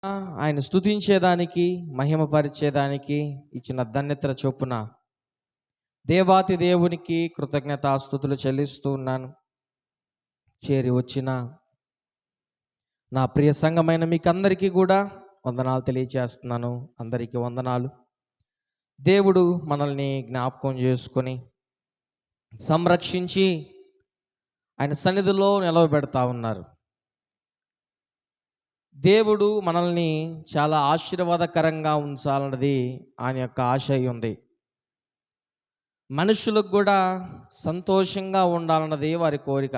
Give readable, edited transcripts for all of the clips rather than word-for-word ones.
ఆయన స్తుతించేదానికి, మహిమపరిచేదానికి ఇచ్చిన ధన్యత చొప్పున దేవాతి దేవునికి కృతజ్ఞతాస్తుతులు చెల్లిస్తూ ఉన్నాను. చేరి వచ్చిన నా ప్రియ సంఘమైన మీకందరికీ కూడా వందనాలు తెలియజేస్తున్నాను. అందరికీ వందనాలు. దేవుడు మనల్ని జ్ఞాపకం చేసుకొని సంరక్షించి ఆయన సన్నిధిలో నిలవబెడతా ఉన్నారు. దేవుడు మనల్ని చాలా ఆశీర్వాదకరంగా ఉంచాలన్నది ఆయన యొక్క ఆశయం ఉంది. మనుషులకు కూడా సంతోషంగా ఉండాలన్నది వారి కోరిక.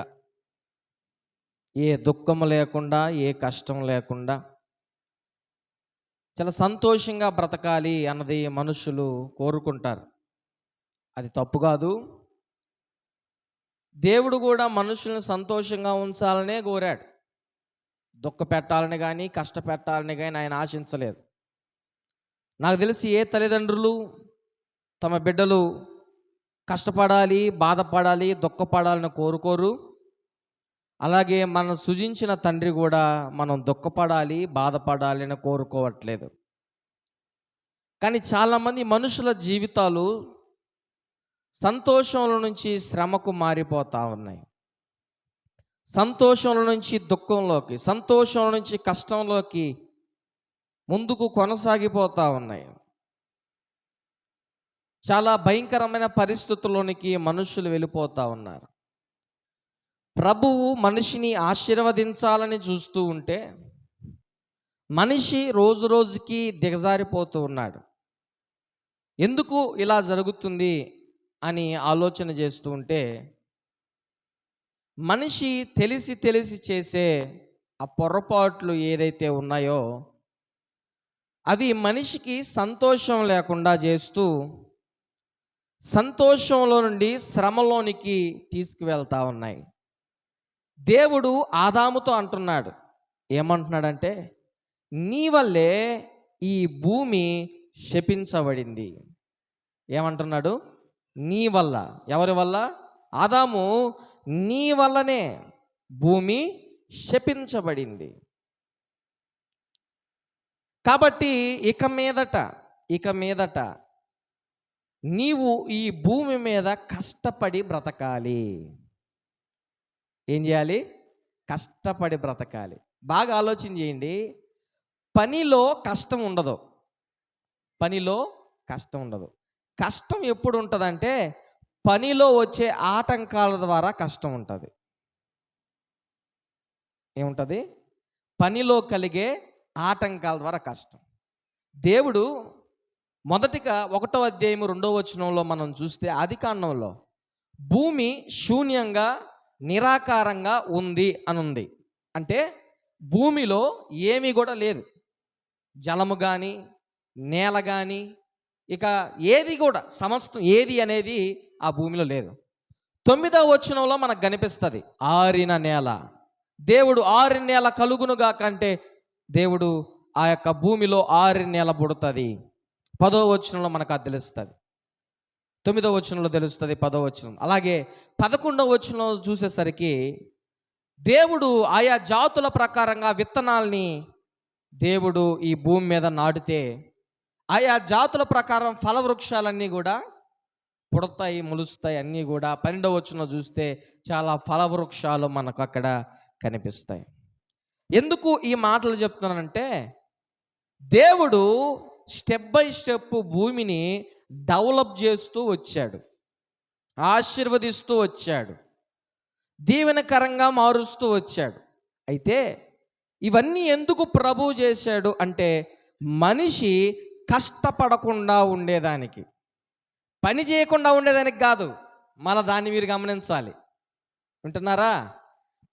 ఏ దుఃఖం లేకుండా, ఏ కష్టం లేకుండా చాలా సంతోషంగా బ్రతకాలి అన్నది మనుషులు కోరుకుంటారు. అది తప్పు కాదు. దేవుడు కూడా మనుషుల్ని సంతోషంగా ఉంచాలనే కోరాడు. దుఃఖ పెట్టాలని కానీ, కష్టపెట్టాలని కానీ ఆయన ఆశించలేదు. నాకు తెలిసి ఏ తల్లిదండ్రులు తమ బిడ్డలు కష్టపడాలి, బాధపడాలి, దుఃఖపడాలని కోరుకోరు. అలాగే మనం సృజించిన తండ్రి కూడా మనం దుఃఖపడాలి, బాధపడాలి అని కోరుకోవట్లేదు. కానీ చాలామంది మనుషుల జీవితాలు సంతోషంలో నుంచి శ్రమకు మారిపోతూ ఉన్నాయి. సంతోషంలో నుంచి దుఃఖంలోకి, సంతోషంలో నుంచి కష్టంలోకి ముందుకు కొనసాగిపోతూ ఉన్నాయి. చాలా భయంకరమైన పరిస్థితుల్లోనికి మనుషులు వెళ్ళిపోతూ ఉన్నారు. ప్రభువు మనిషిని ఆశీర్వదించాలని చూస్తూ ఉంటే మనిషి రోజు రోజుకి దిగజారిపోతూ ఉన్నాడు. ఎందుకు ఇలా జరుగుతుంది అని ఆలోచన చేస్తూ ఉంటే మనిషి తెలిసి తెలిసి చేసే ఆ పొరపాట్లు ఏదైతే ఉన్నాయో అవి మనిషికి సంతోషం లేకుండా చేస్తూ సంతోషంలో నుండి శ్రమలోనికి తీసుకువెళ్తా ఉన్నాయి. దేవుడు ఆదాముతో అంటున్నాడు, ఏమంటున్నాడంటే, నీ వల్లే ఈ భూమి శపించబడింది. ఏమంటున్నాడు? నీ వల్ల. ఎవరి వల్ల? ఆదాము, నీ వల్లనే భూమి శపించబడింది. కాబట్టి ఇక మీదట నీవు ఈ భూమి మీద కష్టపడి బ్రతకాలి. ఏం చేయాలి? కష్టపడి బ్రతకాలి. బాగా ఆలోచన చేయండి. పనిలో కష్టం ఉండదు. కష్టం ఎప్పుడు ఉంటుందంటే పనిలో వచ్చే ఆటంకాల ద్వారా కష్టం ఉంటుంది. ఏముంటుంది? పనిలో కలిగే ఆటంకాల ద్వారా కష్టం. దేవుడు మొదటిగా 1వ అధ్యాయము 2వ వచనంలో మనం చూస్తే ఆదికాండంలో భూమి శూన్యంగా నిరాకారంగా ఉంది అనుంది. అంటే భూమిలో ఏమీ కూడా లేదు. జలము కానీ, నేల కానీ, ఇక ఏది కూడా సమస్తం ఏది అనేది ఆ భూమిలో లేదు. 9వ వచనంలో మనకు కనిపిస్తుంది ఆరిన నేల. దేవుడు ఆరిన నేల కలుగునుగా కంటే దేవుడు ఆ యొక్క భూమిలో ఆరిన నేల పుడుతుంది. 10వ వచనంలో మనకు అది తెలుస్తుంది. 9వ వచనంలో తెలుస్తుంది, 10వ వచనం. అలాగే 11వ వచనంలో చూసేసరికి దేవుడు ఆయా జాతుల ప్రకారంగా విత్తనాల్ని దేవుడు ఈ భూమి మీద నాటితే ఆయా జాతుల ప్రకారం ఫలవృక్షాలన్నీ కూడా పుడతాయి, మొలుస్తాయి. అన్నీ కూడా 12వ వచనంలో చూస్తే చాలా ఫలవృక్షాలు మనకు అక్కడ కనిపిస్తాయి. ఎందుకు ఈ మాటలు చెప్తున్నానంటే దేవుడు స్టెప్ బై స్టెప్ భూమిని డెవలప్ చేస్తూ వచ్చాడు, ఆశీర్వదిస్తూ వచ్చాడు, దీవెనకరంగా మారుస్తూ వచ్చాడు. అయితే ఇవన్నీ ఎందుకు ప్రభువు చేశాడు అంటే మనిషి కష్టపడకుండా ఉండేదానికి, పని చేయకుండా ఉండేదానికి కాదు. మన దాన్ని మీరు గమనించాలి. వింటున్నారా?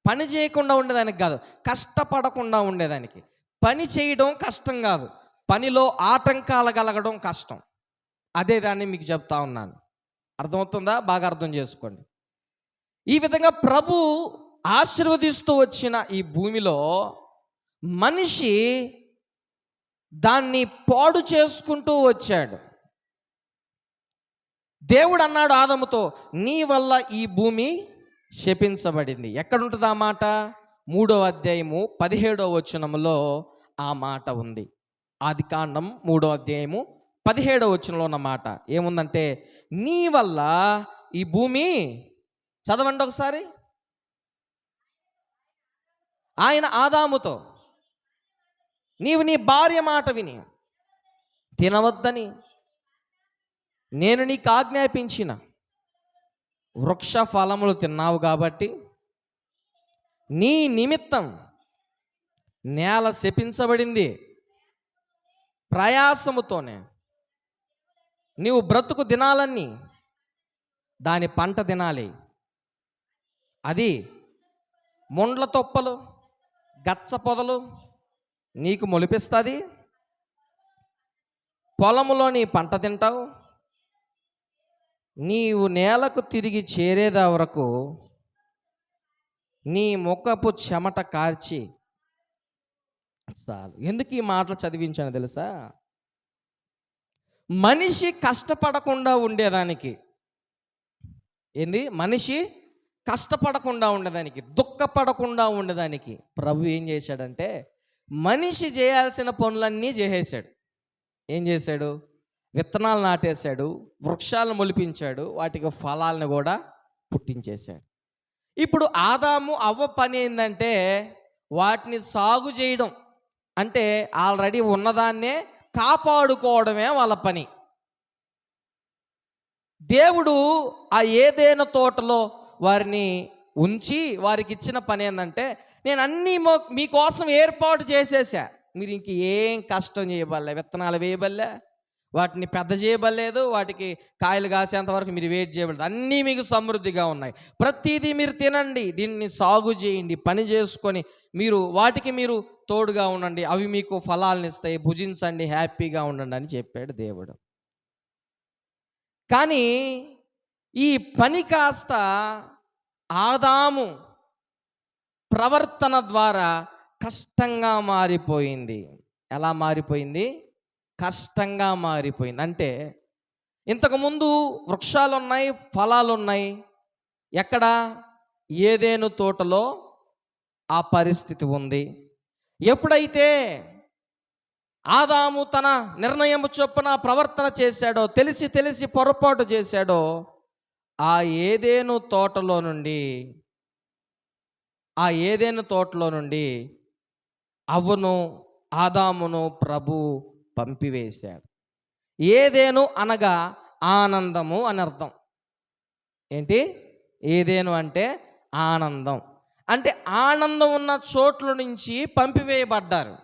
పని చేయకుండా ఉండేదానికి కాదు, కష్టపడకుండా ఉండేదానికి. పని చేయడం కష్టం కాదు, పనిలో ఆటంకాలు కలగడం కష్టం. అదే దాన్ని మీకు చెప్తా ఉన్నాను. అర్థమవుతుందా? బాగా అర్థం చేసుకోండి. ఈ విధంగా ప్రభు ఆశీర్వదిస్తూ వచ్చిన ఈ భూమిలో మనిషి దాన్ని పాడు చేసుకుంటూ వచ్చాడు. దేవుడు అన్నాడు ఆదముతో, నీ వల్ల ఈ భూమి శపించబడింది. ఎక్కడుంటుంది ఆ మాట? 3వ అధ్యాయము 17వ వచనములో ఆ మాట ఉంది. ఆదికాండం 3:17 ఉన్న మాట ఏముందంటే, నీ వల్ల ఈ భూమి, చదవండి ఒకసారి. ఆయన ఆదాముతో, నీవు నీ భార్య మాట విని తినవద్దని నేను నీకు ఆజ్ఞాపించిన వృక్ష ఫలములు తిన్నావు కాబట్టి నీ నిమిత్తం నేల శపించబడింది, ప్రయాసముతోనే నీవు బ్రతుకు దినాలన్నీ దాని పంట తినాలి. అది ముండ్ల తొప్పలు, గచ్చ పొదలు నీకు మొలిపిస్తుంది. పొలములో నీ పంట తింటావు. నీవు నేలకు తిరిగి చేరేదా వరకు నీ ముఖపు చెమట కార్చి చాలు. ఎందుకు ఈ మాటలు చదివించాను తెలుసా? మనిషి కష్టపడకుండా ఉండేదానికి, మనిషి కష్టపడకుండా ఉండేదానికి, దుఃఖపడకుండా ఉండేదానికి ప్రభు ఏం చేశాడంటే, మనిషి చేయాల్సిన పనులన్నీ చేసేశాడు. ఏం చేశాడు? విత్తనాలు నాటేశాడు, వృక్షాలను మొలిపించాడు, వాటికి ఫలాలను కూడా పుట్టించేశాడు. ఇప్పుడు ఆదాము అవ్వ పని ఏంటంటే వాటిని సాగు చేయడం, అంటే ఆల్రెడీ ఉన్నదాన్నే కాపాడుకోవడమే వాళ్ళ పని. దేవుడు ఆ ఏదైనా తోటలో వారిని ఉంచి వారికి ఇచ్చిన పని ఏంటంటే, నేను అన్నీ మీకోసం ఏర్పాటు చేసేసా, మీరు ఇంక ఏం కష్టం చేయబడలే, విత్తనాలు వేయబడలే, వాటిని పెద్ద చేయబడలేదు, వాటికి కాయలు కాసేంత వరకు మీరు వెయిట్ చేయబడలేదు, అన్నీ మీకు సమృద్ధిగా ఉన్నాయి, ప్రతిదీ మీరు తినండి, దీన్ని సాగు చేయండి, పని చేసుకొని వాటికి మీరు తోడుగా ఉండండి, అవి మీకు ఫలాలను ఇస్తాయి, భుజించండి, హ్యాపీగా ఉండండి అని చెప్పాడు దేవుడు. కానీ ఈ పని కాస్త ఆదాము ప్రవర్తన ద్వారా కష్టంగా మారిపోయింది. ఎలా మారిపోయింది? కష్టంగా మారిపోయింది. అంటే ఇంతకుముందు వృక్షాలు ఉన్నాయి, ఫలాలు ఉన్నాయి. ఎక్కడ? ఏదెను తోటలో ఆ పరిస్థితి ఉంది. ఎప్పుడైతే ఆదాము తన నిర్ణయం చొప్పున ప్రవర్తన చేశాడో, తెలిసి పొరపాటు చేశాడో, ఆ ఏదెను తోటలో నుండి అవ్వను ఆదామును ప్రభు పంపివేశాడు. ఏదెను అనగా ఆనందము అని అర్థం. ఏంటి? ఏదెను అంటే ఆనందం. అంటే ఆనందం ఉన్న చోట్ల నుంచి పంపివేయబడ్డారు.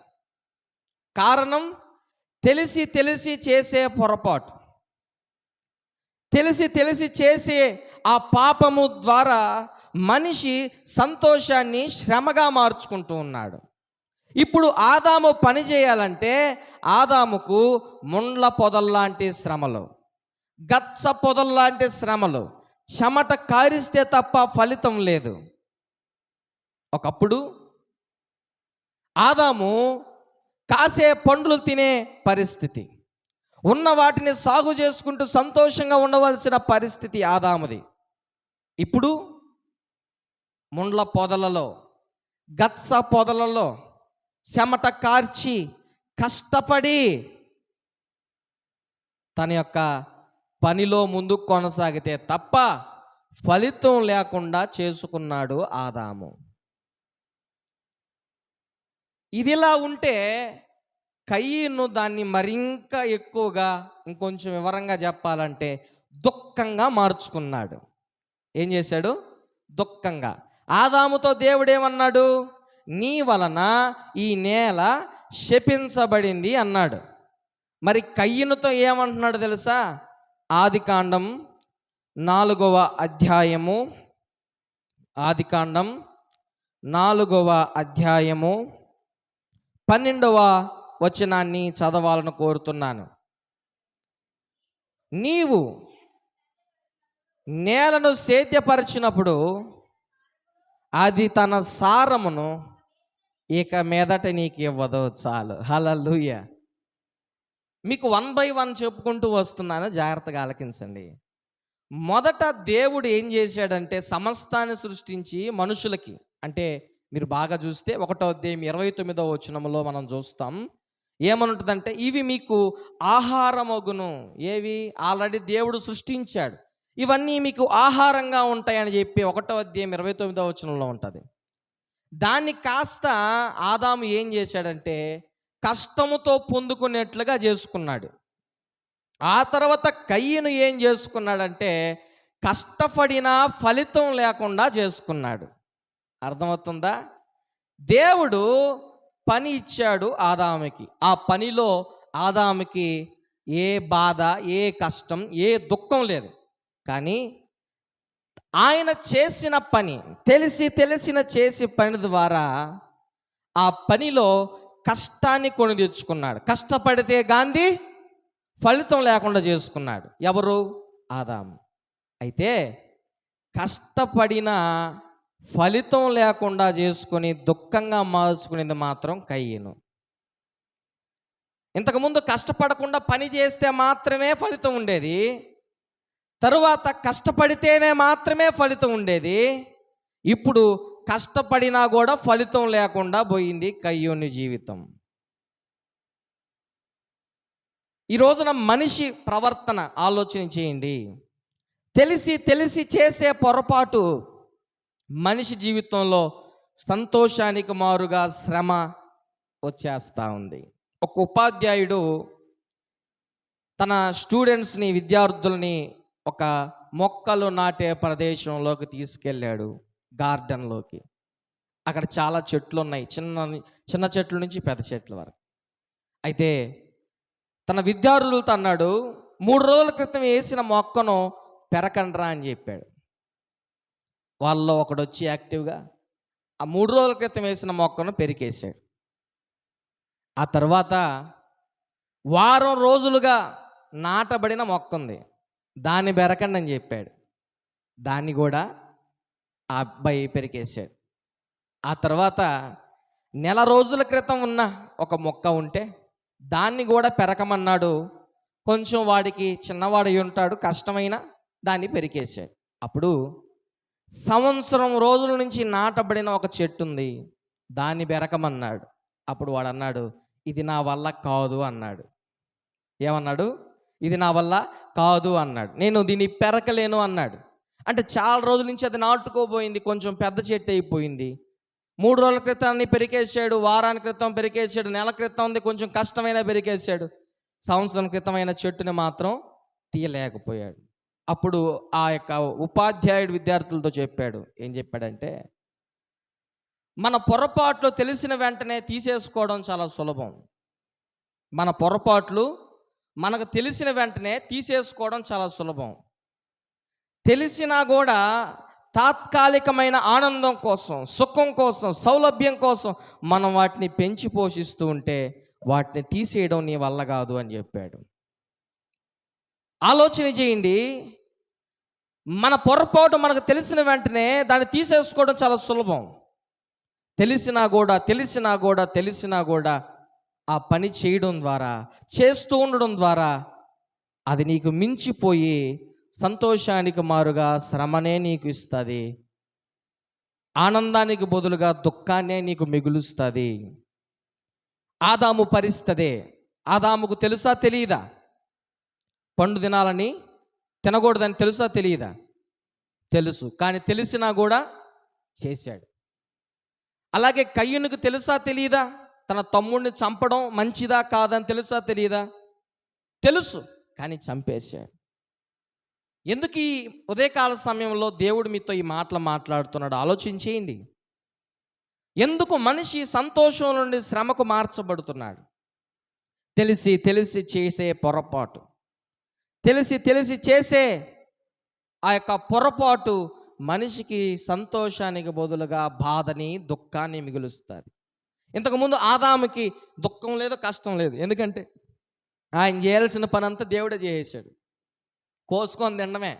కారణం తెలిసి చేసే పొరపాటు, తెలిసి చేసే ఆ పాపము ద్వారా మనిషి సంతోషాన్ని శ్రమగా మార్చుకుంటూ ఉన్నాడు. ఇప్పుడు ఆదాము పని చేయాలంటే ఆదాముకు ముండ్ల పొదల్లాంటి శ్రమలు, గచ్చ పొదల్లాంటి శ్రమలు, చెమట కారిస్తే తప్ప ఫలితం లేదు. ఒకప్పుడు ఆదాము కాసే పండ్లు తినే పరిస్థితి, ఉన్న వాటిని సాగు చేసుకుంటూ సంతోషంగా ఉండవలసిన పరిస్థితి ఆదాముది. ఇప్పుడు ముండ్ల పొదలలో, గచ్చ పొదలలో చెమట కార్చి కష్టపడి తన యొక్క పనిలో ముందుకు కొనసాగితే తప్ప ఫలితం లేకుండా చేసుకున్నాడు ఆదాము. ఇదిలా ఉంటే కయీను దాన్ని మరింక ఎక్కువగా, ఇంకొంచెం వివరంగా చెప్పాలంటే దుఃఖంగా మార్చుకున్నాడు. ఏం చేశాడు? దుఃఖంగా. ఆదాముతో దేవుడేమన్నాడు? నీ వలన ఈ నేల శపించబడింది అన్నాడు. మరి కయ్యనుతో ఏమంటున్నాడు తెలుసా? ఆదికాండం 4వ అధ్యాయము, ఆదికాండం 4వ అధ్యాయము 12వ వచనాన్ని చదవాలని కోరుతున్నాను. నీవు నేలను సేద్యపరిచినప్పుడు అది తన సారమును ఇక మీదట నీకు ఇవ్వదు. చాలు. హల్లెలూయా. మీకు 1 by 1 చెప్పుకుంటూ వస్తున్నాను, జాగ్రత్తగా ఆలకించండి. మొదట దేవుడు ఏం చేశాడంటే సమస్తాన్ని సృష్టించి మనుషులకి, అంటే మీరు బాగా చూస్తే 1వ అధ్యాయం 29వ వచనంలో మనం చూస్తాం. ఏమనుంటుందంటే, ఇవి మీకు ఆహారమగును. ఏవి? ఆల్రెడీ దేవుడు సృష్టించాడు. ఇవన్నీ మీకు ఆహారంగా ఉంటాయని చెప్పి 1వ అధ్యాయం 29వ వచనంలో ఉంటుంది. దాన్ని కాస్త ఆదాము ఏం చేశాడంటే కష్టముతో పొందుకునేట్లుగా చేసుకున్నాడు. ఆ తర్వాత కయ్యను ఏం చేసుకున్నాడంటే కష్టపడిన ఫలితం లేకుండా చేసుకున్నాడు. అర్థమవుతుందా? దేవుడు పని ఇచ్చాడు ఆదాముకి. ఆ పనిలో ఆదాముకి ఏ బాధ, ఏ కష్టం, ఏ దుఃఖం లేదు. కానీ ఆయన చేసిన పని, తెలిసిన చేసే పని ద్వారా ఆ పనిలో కష్టాన్ని కొని తెచ్చుకున్నాడు. కష్టపడితే గాంధీ ఫలితం లేకుండా చేసుకున్నాడు. ఎవరు? ఆదాము. అయితే కష్టపడిన ఫలితం లేకుండా చేసుకొని దుఃఖంగా మార్చుకునేది మాత్రం కయ్యను. ఇంతకుముందు కష్టపడకుండా పని చేస్తే మాత్రమే ఫలితం ఉండేది. తరువాత కష్టపడితేనే మాత్రమే ఫలితం ఉండేది. ఇప్పుడు కష్టపడినా కూడా ఫలితం లేకుండా పోయింది కయ్యోని జీవితం. ఈ రోజున మనిషి ప్రవర్తన ఆలోచన చేయండి. తెలిసి చేసే పొరపాటు మనిషి జీవితంలో సంతోషానికి మారుగా శ్రమ వచ్చేస్తూ ఉంది. ఒక ఉపాధ్యాయుడు తన స్టూడెంట్స్ని, విద్యార్థుల్ని ఒక మొక్కలు నాటే ప్రదేశంలోకి తీసుకెళ్ళాడు, గార్డెన్లోకి. అక్కడ చాలా చెట్లు ఉన్నాయి, చిన్న చెట్ల నుంచి పెద్ద చెట్ల వరకు. అయితే తన విద్యార్థులతో అన్నాడు, 3 రోజుల క్రితం వేసిన మొక్కను పెరకండ్రా అని చెప్పాడు. వాళ్ళలో ఒకడు వచ్చి యాక్టివ్గా ఆ 3 రోజుల క్రితం వేసిన మొక్కను పెరికేశాడు. ఆ తర్వాత వారం రోజులుగా నాటబడిన మొక్క ఉంది, దాన్ని బెరకండి అని చెప్పాడు. దాన్ని కూడా ఆ అబ్బాయి పెరికేశాడు. ఆ తర్వాత నెల రోజుల క్రితం ఉన్న ఒక మొక్క ఉంటే దాన్ని కూడా పెరకమన్నాడు. కొంచెం వాడికి చిన్నవాడు అయి ఉంటాడు, కష్టమైన దాన్ని పెరికేశాడు. అప్పుడు సంవత్సరం రోజుల నుంచి నాటబడిన ఒక చెట్టు ఉంది, దాన్ని బెరకమన్నాడు. అప్పుడు వాడు అన్నాడు, ఇది నా వల్ల కాదు అన్నాడు. ఏమన్నాడు? ఇది నా వల్ల కాదు అన్నాడు. నేను దీన్ని పెరకలేను అన్నాడు. అంటే చాలా రోజుల నుంచి అది నాటుకోబోయింది, కొంచెం పెద్ద చెట్టు అయిపోయింది. 3 రోజుల క్రితాన్ని పెరికేసాడు, వారానికి క్రితం పెరికేసాడు, నెల క్రితం ఉంది కొంచెం కష్టమైన పెరికేసాడు, సంవత్సరం క్రితమైన చెట్టుని మాత్రం తీయలేకపోయాడు. అప్పుడు ఆ యొక్క ఉపాధ్యాయుడు విద్యార్థులతో చెప్పాడు. ఏం చెప్పాడంటే, మన పొరపాట్లు తెలిసిన వెంటనే తీసేసుకోవడం చాలా సులభం. మన పొరపాట్లు మనకు తెలిసిన వెంటనే తీసేసుకోవడం చాలా సులభం. తెలిసినా కూడా తాత్కాలికమైన ఆనందం కోసం, సుఖం కోసం, సౌలభ్యం కోసం మనం వాటిని పెంచి పోషిస్తూ ఉంటే వాటిని తీసేయడం నీ వల్ల కాదు అని చెప్పాడు. ఆలోచన చేయండి. మన పొరపాటు మనకు తెలిసిన వెంటనే దాన్ని తీసేసుకోవడం చాలా సులభం. తెలిసినా కూడా ఆ పని చేయడం ద్వారా, చేస్తూ ఉండడం ద్వారా అది నీకు మించిపోయి సంతోషానికి మారుగా శ్రమనే నీకు ఇస్తుంది, ఆనందానికి బదులుగా దుఃఖాన్నే నీకు మిగులుస్తుంది. ఆదాము పరిస్థితే. ఆదాముకు తెలుసా తెలియదా? పండు తినాలని, తినకూడదని తెలుసా తెలియదా? తెలుసు. కానీ తెలిసినా కూడా చేశాడు. అలాగే కయ్యూనుకు తెలుసా తెలియదా? తన తమ్ముడిని చంపడం మంచిదా కాదని తెలుసా తెలియదా? తెలుసు, కానీ చంపేశాడు. ఎందుకు ఈ ఉదయకాల సమయంలో దేవుడు మీతో ఈ మాటలు మాట్లాడుతున్నాడు ఆలోచించేయండి. ఎందుకు మనిషి సంతోషం నుండి శ్రమకు మార్చబడుతున్నాడు? తెలిసి చేసే పొరపాటు, తెలిసి చేసే ఆ యొక్క పొరపాటు మనిషికి సంతోషానికి బదులుగా బాధని, దుఃఖాన్ని మిగులుస్తుంది. ఇంతకుముందు ఆదాముకి దుఃఖం లేదు, కష్టం లేదు. ఎందుకంటే ఆయన చేయాల్సిన పని అంతా దేవుడే చేసేసాడు. కోసుకొని తినడమే,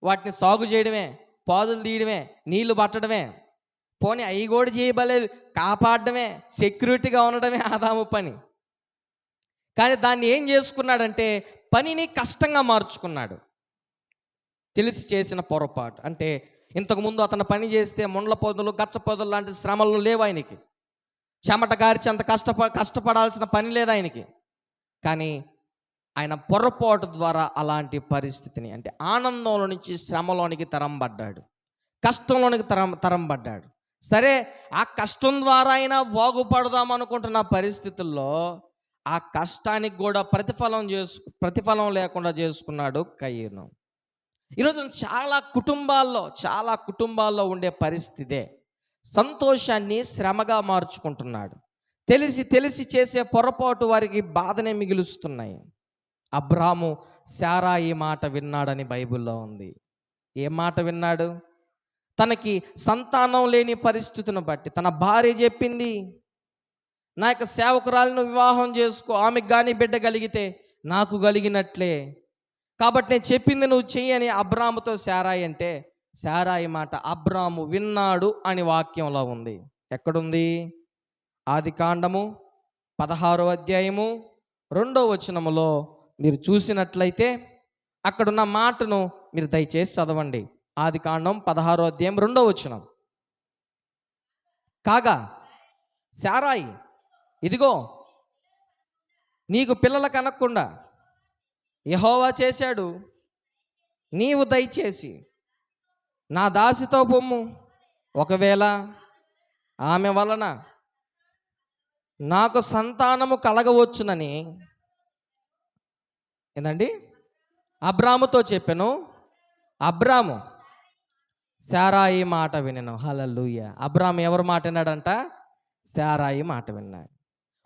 వాటిని సాగు చేయడమే, పాదులు తీయడమే, నీళ్లు పట్టడమే, పోనీ అవి కూడా చేయబలేదు, కాపాడడమే, సెక్యూరిటీగా ఉండడమే ఆదాము పని. కానీ దాన్ని ఏం చేసుకున్నాడంటే పనిని కష్టంగా మార్చుకున్నాడు. తెలిసి చేసిన పొరపాటు. అంటే ఇంతకుముందు అతను పని చేస్తే ముండ్ల పొదలు, గచ్చ పొదలు లాంటి శ్రమలు లేవు ఆయనకి. చెమట గార్చి అంత కష్టపడాల్సిన పని లేదు ఆయనకి. కానీ ఆయన పొరపాటు ద్వారా అలాంటి పరిస్థితిని, అంటే ఆనందంలో నుంచి శ్రమలోనికి తరంబడ్డాడు, కష్టంలోనికి తరంబడ్డాడు. సరే, ఆ కష్టం ద్వారా అయినా బాగుపడదాం అనుకుంటున్న పరిస్థితుల్లో ఆ కష్టానికి కూడా ప్రతిఫలం లేకుండా చేసుకున్నాడు కయీను. ఈరోజు చాలా కుటుంబాల్లో ఉండే పరిస్థితే, సంతోషాన్ని శ్రమగా మార్చుకుంటున్నాడు. తెలిసి చేసే పొరపాటు వారికి బాధనే మిగులుస్తున్నాయి. అబ్రాము శారాయి మాట విన్నాడని బైబిల్లో ఉంది. ఏ మాట విన్నాడు? తనకి సంతానం లేని పరిస్థితిని బట్టి తన భార్య చెప్పింది, నా యొక్క సేవకురాలను వివాహం చేసుకో, ఆమెకు కానీ బిడ్డ కలిగితే నాకు కలిగినట్లే, కాబట్టి నేను చెప్పింది నువ్వు చెయ్యి అని అబ్రాముతో శారాయి అంటే, శారాయి మాట అబ్రాము విన్నాడు అని వాక్యంలో ఉంది. ఎక్కడుంది? ఆదికాండము 16వ అధ్యాయము 2వ వచనములో మీరు చూసినట్లయితే అక్కడున్న మాటను మీరు దయచేసి చదవండి. ఆదికాండం 16వ అధ్యాయం 2వ వచనం. కాగా శారాయి, ఇదిగో నీకు పిల్లలు కనకుండా యెహోవా చేశాడు, నీవు దయచేసి నా దాసితో పొమ్ము, ఒకవేళ ఆమె వలన నాకు సంతానము కలగవచ్చునని ఏందండి అబ్రాముతో చెప్పాను. అబ్రాము శారాయి మాట వినను. హల్లెలూయా. అబ్రాము ఎవరి మాట విన్నాడంట? శారాయి మాట విన్నాడు.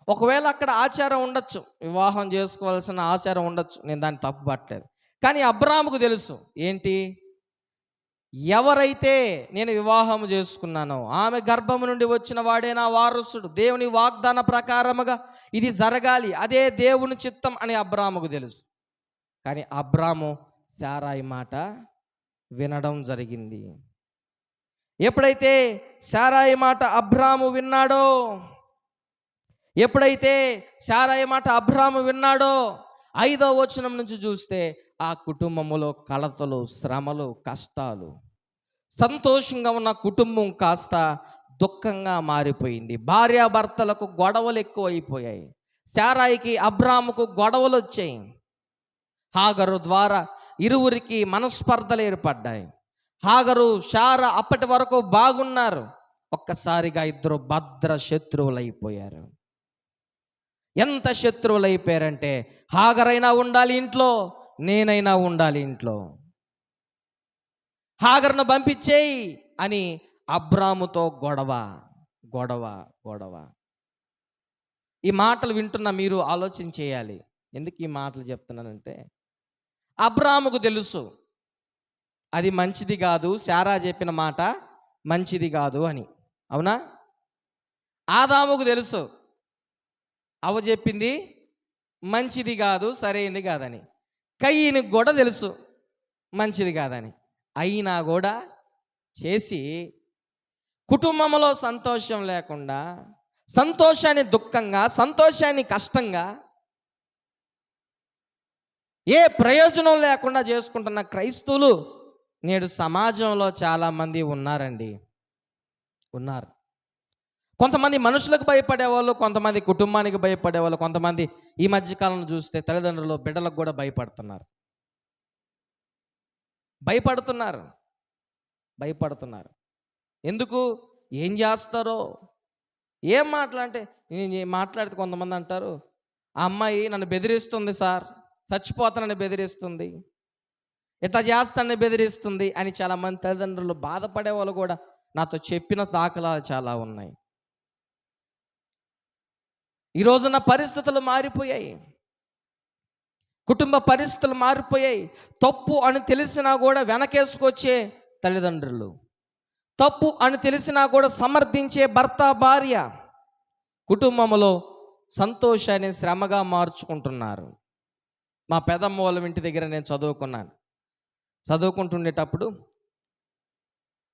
ఒకవేళ అక్కడ ఆచారం ఉండొచ్చు, వివాహం చేసుకోవాల్సిన ఆచారం ఉండొచ్చు, నేను దాన్ని తప్పు పట్టలేదు. కానీ అబ్రాముకు తెలుసు ఏంటి, ఎవరైతే నేను వివాహం చేసుకున్నానో ఆమె గర్భము నుండి వచ్చిన వాడే నా వారసుడు, దేవుని వాగ్దాన ప్రకారముగా ఇది జరగాలి, అదే దేవుని చిత్తం అని అబ్రాముకు తెలుసు. కానీ అబ్రాము శారాయి మాట వినడం జరిగింది. ఎప్పుడైతే శారాయి మాట అబ్రాము విన్నాడో, ఎప్పుడైతే శారాయి మాట అబ్రాము విన్నాడో 5వ వచనం నుంచి చూస్తే ఆ కుటుంబములో కలతలు, శ్రమలు, కష్టాలు, సంతోషంగా ఉన్న కుటుంబం కాస్త దుఃఖంగా మారిపోయింది. భార్యాభర్తలకు గొడవలు ఎక్కువైపోయాయి. శారాయికి అబ్రాముకు గొడవలు వచ్చాయి. హాగరు ద్వారా ఇరువురికి మనస్పర్ధలు ఏర్పడ్డాయి. హాగరు, శారా అప్పటి వరకు బాగున్నారు, ఒక్కసారిగా ఇద్దరు భద్ర శత్రువులైపోయారు. ఎంత శత్రువులైపోయారంటే, హాగరైనా ఉండాలి ఇంట్లో, నేనైనా ఉండాలి ఇంట్లో, హాగర్ను పంపించేయి అని అబ్రాముతో గొడవ గొడవ గొడవ. ఈ మాటలు వింటున్న మీరు ఆలోచన చేయాలి. ఎందుకు ఈ మాటలు చెప్తున్నానంటే, అబ్రాముకు తెలుసు అది మంచిది కాదు, శారా చెప్పిన మాట మంచిది కాదు అని. అవునా? ఆదాముకు తెలుసు అవ చెప్పింది మంచిది కాదు, సరైంది కాదని. కయ్యనికి కూడా తెలుసు మంచిది కాదని. అయినా కూడా చేసి కుటుంబంలో సంతోషం లేకుండా, సంతోషాన్ని దుఃఖంగా, సంతోషాన్ని కష్టంగా, ఏ ప్రయోజనం లేకుండా చేసుకుంటున్న క్రైస్తవులు నేడు సమాజంలో చాలామంది ఉన్నారండి, ఉన్నారు. కొంతమంది మనుషులకు భయపడేవాళ్ళు, కొంతమంది కుటుంబానికి భయపడేవాళ్ళు, కొంతమంది ఈ మధ్యకాలంలో చూస్తే తల్లిదండ్రులు బిడ్డలకు కూడా భయపడుతున్నారు. ఎందుకు? ఏం చేస్తారో, ఏం మాట్లాడితే మాట్లాడితే కొంతమంది అంటారు, ఆ అమ్మాయి నన్ను బెదిరిస్తుంది సార్, చచ్చిపోతానని బెదిరిస్తుంది, ఇట్లా చేస్తానని బెదిరిస్తుంది అని చాలామంది తల్లిదండ్రులు బాధపడే వాళ్ళు కూడా నాతో చెప్పిన దాఖలాలు చాలా ఉన్నాయి. ఈ రోజున పరిస్థితులు మారిపోయాయి, కుటుంబ పరిస్థితులు మారిపోయాయి. తప్పు అని తెలిసినా కూడా వెనకేసుకొచ్చే తల్లిదండ్రులు, తప్పు అని తెలిసినా కూడా సమర్థించే భర్త, భార్య, కుటుంబంలో సంతోషాన్ని శ్రమగా మార్చుకుంటున్నారు. మా పెదమ్మ వాళ్ళ ఇంటి దగ్గర నేను చదువుకుంటుండేటప్పుడు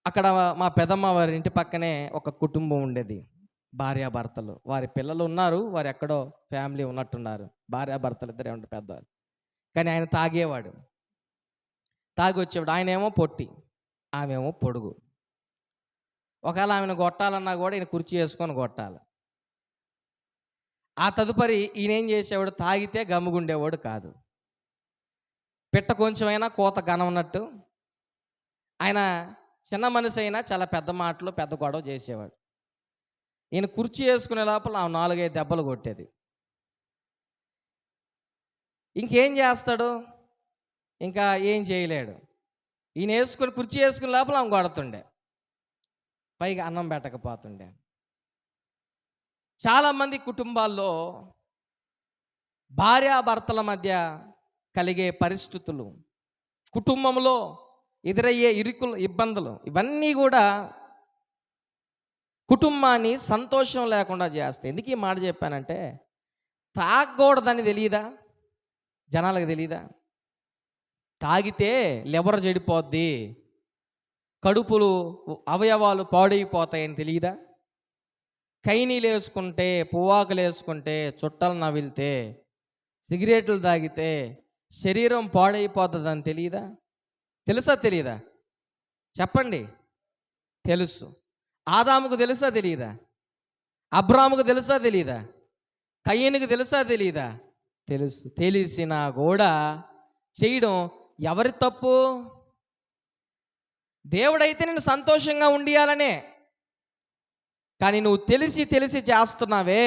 అక్కడ మా పెదమ్మ వారి ఇంటి పక్కనే ఒక కుటుంబం ఉండేది, భార్యాభర్తలు. వారి పిల్లలు ఉన్నారు, వారు ఎక్కడో ఫ్యామిలీ ఉన్నట్టున్నారు. భార్యాభర్తలు ఇద్దరే ఉంటారు పెద్దవాళ్ళు. కానీ ఆయన తాగి వచ్చేవాడు. ఆయన ఏమో పొట్టి, ఆమెమో పొడుగు. ఒకవేళ ఆమెను కొట్టాలన్నా కూడా ఈయన కుర్చీ వేసుకొని కొట్టాలి. ఆ తదుపరి ఈయన ఏం చేసేవాడు, తాగితే గమ్ముగుండేవాడు కాదు. పిట్ట కొంచెమైనా కోత ఘనం ఉన్నట్టు ఆయన చిన్న మనిషి అయినా చాలా పెద్ద మాటలు పెద్ద గొడవ చేసేవాడు. ఈయన కుర్చీ వేసుకునే లోపల ఆ 4-5 దెబ్బలు కొట్టేది. ఇంకేం చేస్తాడు, ఇంకా ఏం చేయలేడు. ఈయన వేసుకుని కుర్చీ వేసుకునే లోపల ఆమె కొడుతుండే, పైగా అన్నం పెట్టకపోతుండే. చాలామంది కుటుంబాల్లో భార్యాభర్తల మధ్య కలిగే పరిస్థితులు, కుటుంబంలో ఎదురయ్యే ఇరుకులు, ఇబ్బందులు, ఇవన్నీ కూడా కుటుంబాన్ని సంతోషం లేకుండా చేస్తాయి. ఎందుకు ఈ మాట చెప్పానంటే, తాగకూడదని తెలియదా జనాలకు, తెలియదా? తాగితే లివర్ చెడిపోద్ది, కడుపులు అవయవాలు పాడైపోతాయని తెలియదా? కైనీలు వేసుకుంటే, పువ్వాకులు వేసుకుంటే, చుట్టలు నవిలితే, సిగరెట్లు తాగితే శరీరం పాడైపోతుందని తెలియదా? తెలుసా తెలియదా? చెప్పండి. తెలుసు. ఆదాముకు తెలుసా తెలియదా? అబ్రాముకు తెలుసా తెలియదా? కయ్యనుకు తెలుసా తెలియదా? తెలుసు. తెలిసినా కూడా చేయడం ఎవరి తప్పు? దేవుడైతే నేను సంతోషంగా ఉండియాలనే, కానీ నువ్వు తెలిసి తెలిసి చేస్తున్నావే,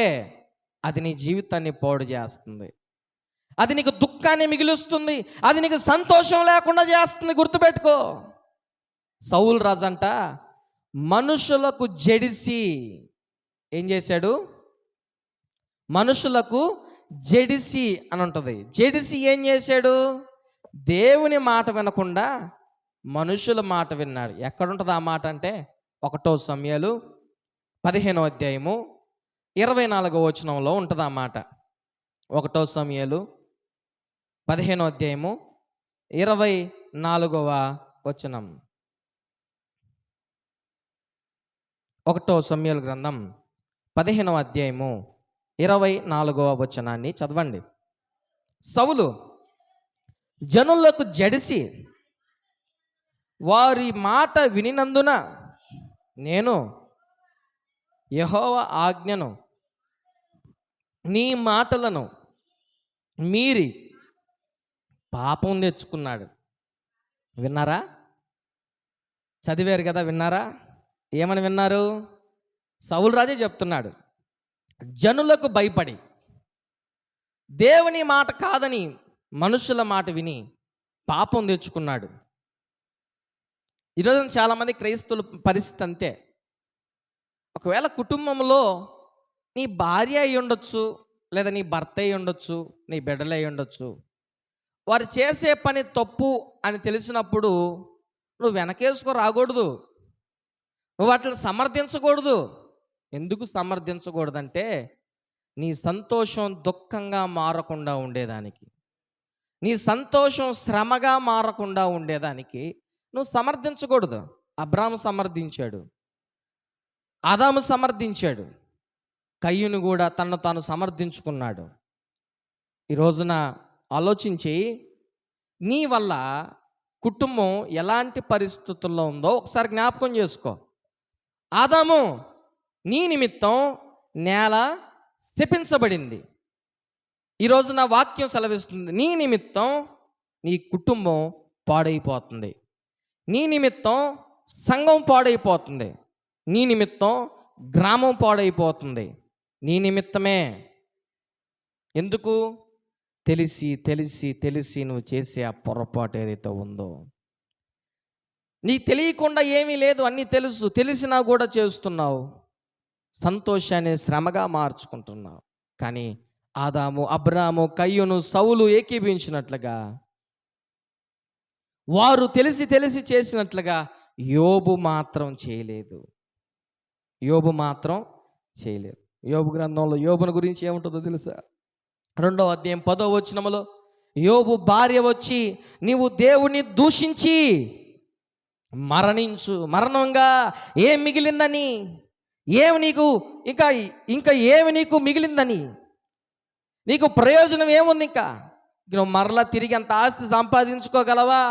అది నీ జీవితాన్ని పాడు చేస్తుంది, అది నీకు దుఃఖాన్ని మిగిలిస్తుంది, అది నీకు సంతోషం లేకుండా చేస్తుంది. గుర్తుపెట్టుకో. సౌలు రాజంట మనుషులకు జడిసి ఏం చేశాడు? మనుషులకు జడిసి అని ఉంటుంది. జడిసి ఏం చేశాడు? దేవుని మాట వినకుండా మనుషుల మాట విన్నాడు. ఎక్కడుంటుంది ఆ మాట అంటే 1 సమూయేలు 15వ అధ్యాయము 24వ వచనంలో ఉంటుంది ఆ మాట. 1 సమూయేలు 15వ అధ్యాయము 24వ వచనం. 1 సమూయేలు గ్రంథం 15వ అధ్యాయము 24వ వచనాన్ని చదవండి. సౌలు జనులకు జడిసి వారి మాట వినినందున నేను యెహోవా ఆజ్ఞను నీ మాటలను మీరి పాపం తెచ్చుకున్నాడు. విన్నారా? చదివారు కదా, విన్నారా? ఏమని విన్నారు? సౌలు రాజే చెప్తున్నాడు, జనులకు భయపడి దేవుని మాట కాదని మనుషుల మాట విని పాపం తెచ్చుకున్నాడు. ఈరోజు చాలామంది క్రైస్తవుల పరిస్థితి అంతే. ఒకవేళ కుటుంబంలో నీ భార్య అయి ఉండొచ్చు, లేదా నీ భర్త అయి ఉండొచ్చు, నీ బిడ్డలు అయి ఉండొచ్చు. వారు చేసే పని తప్పు అని తెలిసినప్పుడు నువ్వు వెనకేసుకో రాకూడదు, నువ్వు వాటిని సమర్థించకూడదు. ఎందుకు సమర్థించకూడదంటే, నీ సంతోషం దుఃఖంగా మారకుండా ఉండేదానికి, నీ సంతోషం శ్రమగా మారకుండా ఉండేదానికి నువ్వు సమర్థించకూడదు. అబ్రాము సమర్థించాడు, ఆదాము సమర్థించాడు, కయ్యూను కూడా తనను తాను సమర్థించుకున్నాడు. ఈ రోజున ఆలోచించి, నీ వల్ల కుటుంబం ఎలాంటి పరిస్థితుల్లో ఉందో ఒకసారి జ్ఞాపకం చేసుకో. ఆదాము, నీ నిమిత్తం నేల శపించబడింది. ఈరోజు నా వాక్యం సెలవిస్తుంది, నీ నిమిత్తం నీ కుటుంబం పాడైపోతుంది, నీ నిమిత్తం సంఘం పాడైపోతుంది, నీ నిమిత్తం గ్రామం పాడైపోతుంది. నీ నిమిత్తమే. ఎందుకు? తెలిసి తెలిసి తెలిసి నువ్వు చేసే ఆ పొరపాటు ఏదైతే ఉందో, నీకు తెలియకుండా ఏమీ లేదు, అన్నీ తెలుసు, తెలిసినా కూడా చేస్తున్నావు. సంతోషాన్ని శ్రమగా మార్చుకుంటున్నావు. కానీ ఆదాము, అబ్రాము, కయ్యూను, సౌలు ఏకీభించినట్లుగా, వారు తెలిసి తెలిసి చేసినట్లుగా యోబు మాత్రం చేయలేదు. యోబు మాత్రం చేయలేదు. యోబు గ్రంథంలో యోబుని గురించి ఏముంటుందో తెలుసా? 2వ అధ్యాయం 10వ వచనములో యోబు భార్య వచ్చి, నీవు దేవుని దూషించి మరణించు, మరణంగా ఏం మిగిలిందని, ఏమి నీకు ఇంకా ఏమి నీకు మిగిలిందని, నీకు ప్రయోజనం ఏముంది? ఇంకా నువ్వు మరలా తిరిగి అంత ఆస్తి సంపాదించుకోగలవా?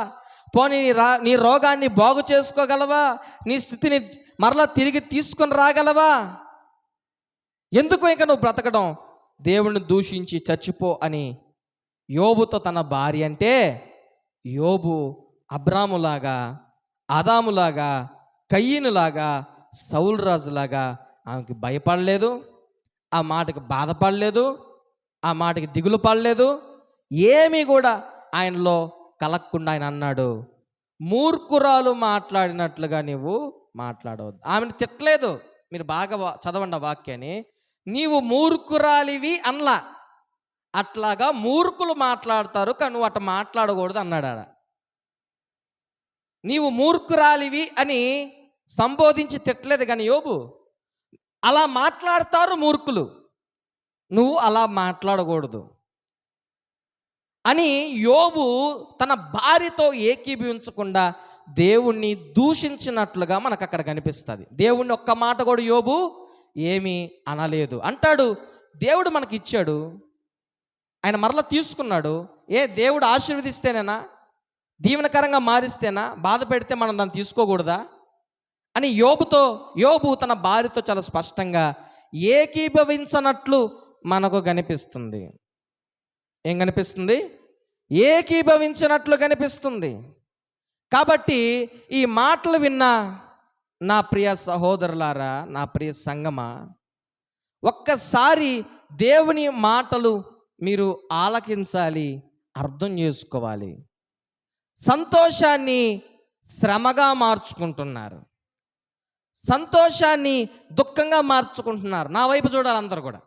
పోనీ నీ రోగాన్ని బాగు చేసుకోగలవా? నీ స్థితిని మరలా తిరిగి తీసుకొని రాగలవా? ఎందుకు ఇక నువ్వు బ్రతకడం? దేవుణ్ణి దూషించి చచ్చిపో అని యోబుతో తన భార్య అంటే, యోబు అబ్రాములాగా, ఆదాములాగా, కయ్యనులాగా, సౌలు రాజులాగా ఆమెకి భయపడలేదు, ఆ మాటకి బాధపడలేదు, ఆ మాటకి దిగులు పడలేదు, ఏమీ కూడా ఆయనలో కలగకుండా ఆయన అన్నాడు, మూర్ఖురాలు మాట్లాడినట్లుగా నీవు మాట్లాడవద్దు. ఆమెను తిట్టలేదు. మీరు బాగా చదవండి ఆ వాక్యాన్ని. నీవు మూర్ఖురాలివి అనలా, అట్లాగా మూర్ఖులు మాట్లాడతారు కానీ నువ్వు అట్లా మాట్లాడకూడదు అన్నాడు ఆడ. నీవు మూర్ఖురాలివి అని సంబోధించి తిట్టలేదు కానీ యోబు, అలా మాట్లాడతారు మూర్ఖులు, నువ్వు అలా మాట్లాడకూడదు అని యోబు తన భార్యతో ఏకీభవించకుండా దేవుణ్ణి దూషించినట్లుగా మనకు అక్కడ కనిపిస్తుంది. దేవుణ్ణి ఒక్క మాట కూడా యోబు ఏమీ అనలేదు. అంటాడు, దేవుడు మనకి ఇచ్చాడు, ఆయన మరలా తీసుకున్నాడు. దేవుడు ఆశీర్వదిస్తేనేనా, దీవెనకరంగా మారిస్తేనా, బాధ పెడితే మనం దాన్ని తీసుకోకూడదా అని యోబు తన భార్యతో చాలా స్పష్టంగా ఏకీభవించనట్లు మనకు కనిపిస్తుంది. ఏం కనిపిస్తుంది? ఏకీభవించినట్లు కనిపిస్తుంది. కాబట్టి ఈ మాటలు విన్న నా ప్రియ సహోదరులారా, నా ప్రియ సంగమా, ఒక్కసారి దేవుని మాటలు మీరు ఆలకించాలి, అర్థం చేసుకోవాలి. సంతోషాన్ని శ్రమగా మార్చుకుంటున్నారు, సంతోషాన్ని దుఃఖంగా మార్చుకుంటున్నారు. నా వైపు చూడాలి అందరూ కూడా.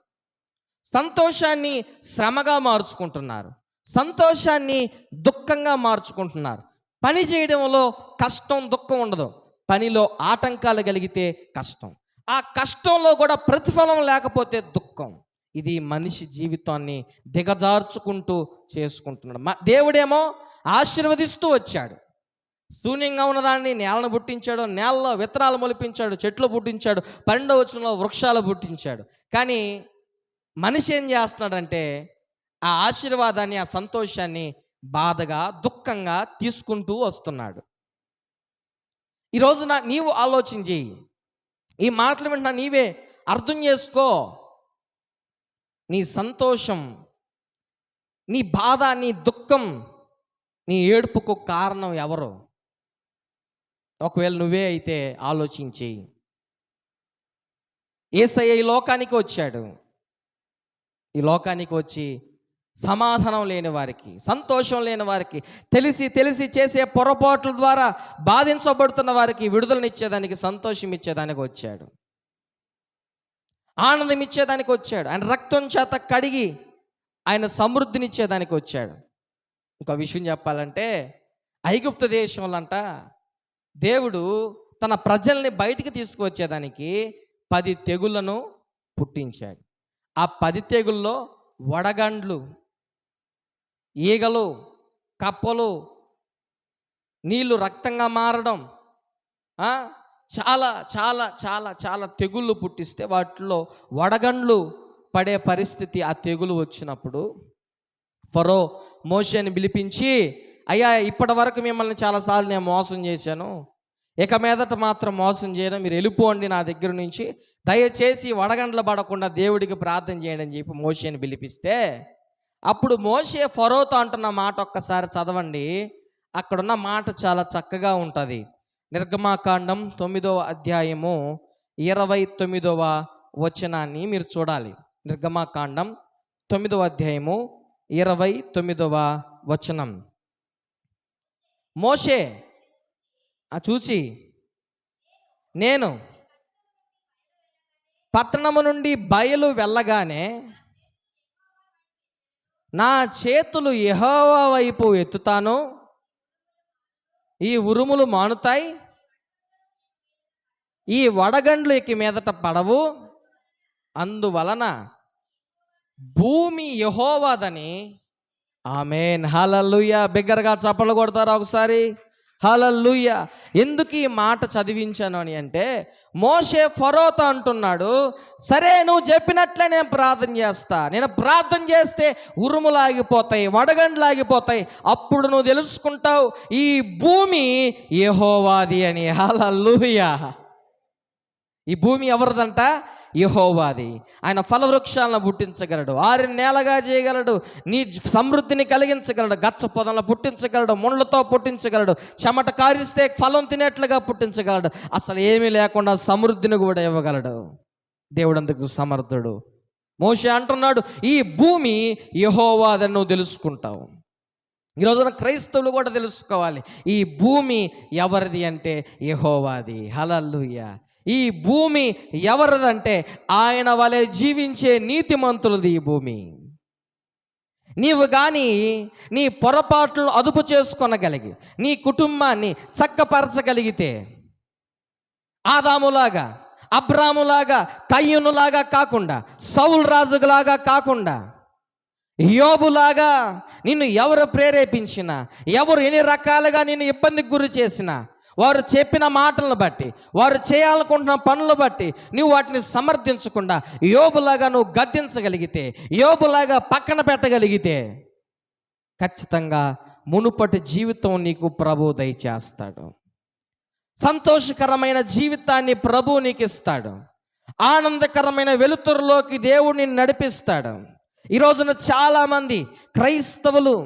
సంతోషాన్ని శ్రమగా మార్చుకుంటున్నారు, సంతోషాన్ని దుఃఖంగా మార్చుకుంటున్నారు. పని చేయడంలో కష్టం దుఃఖం ఉండదు, పనిలో ఆటంకాలు కలిగితే కష్టం, ఆ కష్టంలో కూడా ప్రతిఫలం లేకపోతే దుఃఖం. ఇది మనిషి జీవితాన్ని దిగజార్చుకుంటూ చేసుకుంటున్నాడు. దేవుడేమో ఆశీర్వదిస్తూ వచ్చాడు. శూన్యంగా ఉన్నదాన్ని నేలను పుట్టించాడు, నేలలో విత్తనాలు మొలిపించాడు, చెట్లు పుట్టించాడు, 12వ వచనంలో వృక్షాలు పుట్టించాడు. కానీ మనిషి ఏం చేస్తున్నాడంటే ఆ ఆశీర్వాదాన్ని, ఆ సంతోషాన్ని బాధగా, దుఃఖంగా తీసుకుంటూ వస్తున్నాడు. ఈరోజున నీవు ఆలోచన చేయి, ఈ మాటలు వింటున్నా నీవే అర్థం చేసుకో. నీ సంతోషం, నీ బాధ, నీ దుఃఖం, నీ ఏడుపుకు కారణం ఎవరు? ఒకవేళ నువ్వే అయితే ఆలోచించి. యేసయ్య ఈ లోకానికి వచ్చాడు, ఈ లోకానికి వచ్చి సమాధానం లేని వారికి, సంతోషం లేని వారికి, తెలిసి తెలిసి చేసే పొరపాట్ల ద్వారా బాధించబడుతున్న వారికి విడుదలనిచ్చేదానికి, సంతోషం ఇచ్చేదానికి వచ్చాడు, ఆనందం ఇచ్చేదానికి వచ్చాడు. ఆయన రక్తం చేత కడిగి ఆయన సమృద్ధినిచ్చేదానికి వచ్చాడు. ఇంకో విషయం చెప్పాలంటే, ఐగుప్తు దేశంలో అంట దేవుడు తన ప్రజల్ని బయటికి తీసుకువచ్చేదానికి 10 తెగుళ్లను పుట్టించాడు. ఆ 10 తెగుల్లో వడగండ్లు, ఈగలు, కప్పలు, నీళ్లు రక్తంగా మారడం, చాలా చాలా చాలా చాలా తెగుళ్ళు పుట్టిస్తే వాటిలో వడగండ్లు పడే పరిస్థితి ఆ తెగులు వచ్చినప్పుడు ఫరో మోషేని పిలిపించి, అయ్యా ఇప్పటి వరకు మిమ్మల్ని చాలాసార్లు నేను మోసం చేశాను, ఇక మీదట మాత్రం మోసం చేయడం, మీరు వెళ్ళిపోండి నా దగ్గర నుంచి, దయచేసి వడగండ్లు పడకుండా దేవుడికి ప్రార్థన చేయండి అని చెప్పి మోషేని పిలిపిస్తే, అప్పుడు మోషే ఫరోతో అంటున్న మాట ఒక్కసారి చదవండి. అక్కడున్న మాట చాలా చక్కగా ఉంటుంది. నిర్గమాకాండం 9వ అధ్యాయము 29వ వచనాన్ని మీరు చూడాలి. నిర్గమాకాండం 9వ అధ్యాయము 29వ వచనం. మోషే చూసి, నేను పట్టణము నుండి బయలు వెళ్ళగానే నా చేతులు యెహోవా వైపు ఎత్తుతాను, ఈ ఉరుములు మానుతాయి, ఈ వడగండ్లు ఇక మీదట పడవు, అందువలన భూమి యెహోవాదని. ఆమేన్, హల్లెలూయా. బిగ్గరగా చప్పట్లు కొడతారా ఒకసారి? హల్లెలూయా. ఎందుకు ఈ మాట చదివించాను అని అంటే, మోషే ఫరోతో అంటున్నాడు, సరే నువ్వు చెప్పినట్లే నేను ప్రార్థన చేస్తా, నేను ప్రార్థన చేస్తే ఉరుములాగిపోతాయి, వడగండ్లాగిపోతాయి, అప్పుడు నువ్వు తెలుసుకుంటావు ఈ భూమి యెహోవాది అని. హల్లెలూయా. ఈ భూమి ఎవరిదంట? యెహోవాది. ఆయన ఫలవృక్షాలను పుట్టించగలడు, ఆరిని నేలగా చేయగలడు, నీ సమృద్ధిని కలిగించగలడు, గచ్చ పొదలను పుట్టించగలడు, ముండ్లతో పుట్టించగలడు, చెమట కారిస్తే ఫలం తినేట్లుగా పుట్టించగలడు, అసలు ఏమీ లేకుండా సమృద్ధిని కూడా ఇవ్వగలడు. దేవుడు అందుకు సమర్థుడు. మోషే అంటున్నాడు, ఈ భూమి యెహోవాదని నువ్వు తెలుసుకుంటావు. ఈ రోజున క్రైస్తవులు కూడా తెలుసుకోవాలి, ఈ భూమి ఎవరిది అంటే యెహోవాది. హల్లెలూయా. ఈ భూమి ఎవరిదంటే ఆయన వలె జీవించే నీతిమంతులది ఈ భూమి. నీవు కానీ నీ పొరపాట్లు అదుపు చేసుకొనగలిగి నీ కుటుంబాన్ని చక్కపరచగలిగితే, ఆదాములాగా, అబ్రాములాగా, కయ్యూనులాగా కాకుండా, సౌలు రాజులాగా కాకుండా, యోబులాగా నిన్ను ఎవరు ప్రేరేపించినా, ఎవరు ఎన్ని రకాలుగా నిన్ను ఇబ్బందికి గురి చేసినా, వారు చెప్పిన మాటలను బట్టి, వారు చేయాలనుకుంటున్న పనులు బట్టి నువ్వు వాటిని సమర్థించకుండా యోబులాగా నువ్వు గద్దించగలిగితే, యోబులాగా పక్కన పెట్టగలిగితే, ఖచ్చితంగా మునుపటి జీవితం నీకు ప్రభు దయచేస్తాడు. సంతోషకరమైన జీవితాన్ని ప్రభు నీకు ఇస్తాడు. ఆనందకరమైన వెలుతురులోకి దేవుడు నిన్ను నడిపిస్తాడు. ఈ రోజున చాలామంది క్రైస్తవులు,